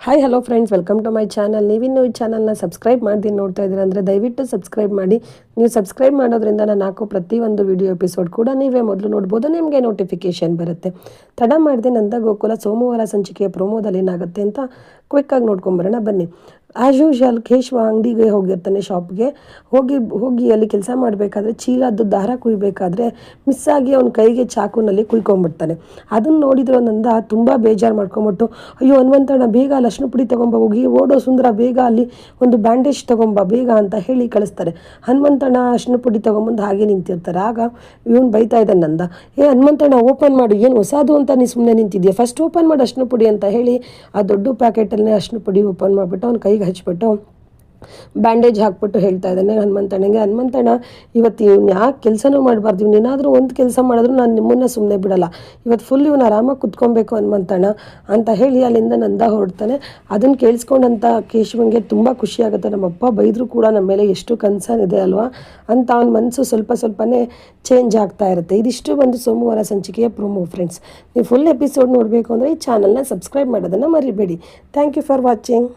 Hi hello friends, welcome to my channel. ನೀವಿನ್ನೂ ಈ ಚಾನಲ್ನ ಸಬ್ಸ್ಕ್ರೈಬ್ ಮಾಡ್ತೀನಿ ನೋಡ್ತಾ ಇದ್ದೀರಾ ಅಂದರೆ ದಯವಿಟ್ಟು ಸಬ್ಸ್ಕ್ರೈಬ್ ಮಾಡಿ. ನೀವು ಸಬ್ಸ್ಕ್ರೈಬ್ ಮಾಡೋದ್ರಿಂದ ನಾನು ಹಾಕೋ ಪ್ರತಿಯೊಂದು ವಿಡಿಯೋ ಎಪಿಸೋಡ್ ಕೂಡ ನೀವೇ ಮೊದಲು ನೋಡ್ಬೋದು, ನಿಮಗೆ ನೋಟಿಫಿಕೇಷನ್ ಬರುತ್ತೆ. ತಡ ಮಾಡಿದೆ ನಂದ ಗೋಕುಲ ಸೋಮವಾರ ಸಂಚಿಕೆಯ ಪ್ರೋಮೋದಲ್ಲಿ ಏನಾಗುತ್ತೆ ಅಂತ ಕ್ವಿಕ್ಕಾಗಿ ನೋಡ್ಕೊಂಬರೋಣ ಬನ್ನಿ. ಆ್ಯಸ್ ಯೂಶ್ವಲ್ ಕೇಶವ ಅಂಗಡಿಗೆ ಹೋಗಿರ್ತಾನೆ, ಶಾಪ್ಗೆ ಹೋಗಿ ಅಲ್ಲಿ ಕೆಲಸ ಮಾಡಬೇಕಾದ್ರೆ ಚೀಲದ್ದು ದಾರ ಕುಯ್ಬೇಕಾದ್ರೆ ಮಿಸ್ಸಾಗಿ ಅವ್ನ ಕೈಗೆ ಚಾಕುನಲ್ಲಿ ಕುಯ್ಕೊಂಬಿಡ್ತಾನೆ. ಅದನ್ನು ನೋಡಿದ್ರು ನಂದ ತುಂಬ ಬೇಜಾರು ಮಾಡ್ಕೊಂಬಿಟ್ಟು, ಅಯ್ಯೋ ಹನುಮಂತಣ್ಣ ಬೇಗ ಅಲ್ಲಿ ಅರ್ಶಿನ ಪುಡಿ ತೊಗೊಂಬ, ಹೋಗಿ ಓಡೋ ಸುಂದರ ಬೇಗ ಅಲ್ಲಿ ಒಂದು ಬ್ಯಾಂಡೇಜ್ ತೊಗೊಂಬ ಬೇಗ ಅಂತ ಹೇಳಿ ಕಳಿಸ್ತಾರೆ. ಹನುಮಂತಣ್ಣ ಅರ್ಶಿನ ಪುಡಿ ತೊಗೊಂಬಂದು ಹಾಗೆ ನಿಂತಿರ್ತಾರೆ. ಆಗ ಇವನು ಬೈತಾ ಇದ್ದಾನೆ ನಂದ, ಹನುಮಂತಣ್ಣ ಓಪನ್ ಮಾಡು, ಏನು ಹೊಸದು ಅಂತ ನೀ ಸುಮ್ಮನೆ ನಿಂತಿದ್ಯಾ, ಫಸ್ಟ್ ಓಪನ್ ಮಾಡಿ ಅರ್ಶಿನ ಪುಡಿ ಅಂತ ಹೇಳಿ ಆ ದೊಡ್ಡ ಪ್ಯಾಕೆಟಲ್ಲಿ ಅರ್ಶಿನ ಪುಡಿ ಓಪನ್ ಮಾಡಿಬಿಟ್ಟು ಅವ್ನ ಕೈಗೆ ಹಚ್ಬಿಟ್ಟು ಬ್ಯಾಂಡೇಜ್ ಹಾಕ್ಬಿಟ್ಟು ಹೇಳ್ತಾ ಇದ್ದಾನೆ ಹನುಮಂತಣ್ಣಗೆ, ಹನುಮಂತಣ್ಣ ಇವತ್ತು ಇವ್ನು ಯಾಕೆ ಕೆಲಸನೂ ಮಾಡಬಾರ್ದು, ಇವ್ನು ಏನಾದರೂ ಒಂದು ಕೆಲಸ ಮಾಡಿದ್ರು ನಾನು ನಿಮ್ಮನ್ನು ಸುಮ್ಮನೆ ಬಿಡಲ್ಲ, ಇವತ್ತು ಫುಲ್ ಇವನು ಆರಾಮಾಗಿ ಕುತ್ಕೊಬೇಕು ಹನುಮಂತಣ್ಣ ಅಂತ ಹೇಳಿ ಅಲ್ಲಿಂದ ನಂದ ಹೊರಡ್ತಾನೆ. ಅದನ್ನು ಕೇಳಿಸ್ಕೊಂಡಂಥ ಕೇಶವಂಗೆ ತುಂಬ ಖುಷಿಯಾಗುತ್ತೆ, ನಮ್ಮಪ್ಪ ಬೈದರೂ ಕೂಡ ನಮ್ಮ ಮೇಲೆ ಎಷ್ಟು ಕನ್ಸರ್ನ್ ಇದೆ ಅಲ್ವಾ ಅಂತ ಅವನ ಮನಸ್ಸು ಸ್ವಲ್ಪನೇ ಚೇಂಜ್ ಆಗ್ತಾ ಇರುತ್ತೆ. ಇದಿಷ್ಟು ಒಂದು ಸೋಮವಾರ ಸಂಚಿಕೆಯ ಪ್ರೊಮೋ ಫ್ರೆಂಡ್ಸ್. ನೀವು ಫುಲ್ ಎಪಿಸೋಡ್ ನೋಡಬೇಕು ಅಂದರೆ ಈ ಚಾನಲ್ನ ಸಬ್ಸ್ಕ್ರೈಬ್ ಮಾಡೋದನ್ನು ಮರಿಬೇಡಿ. Thank you for watching.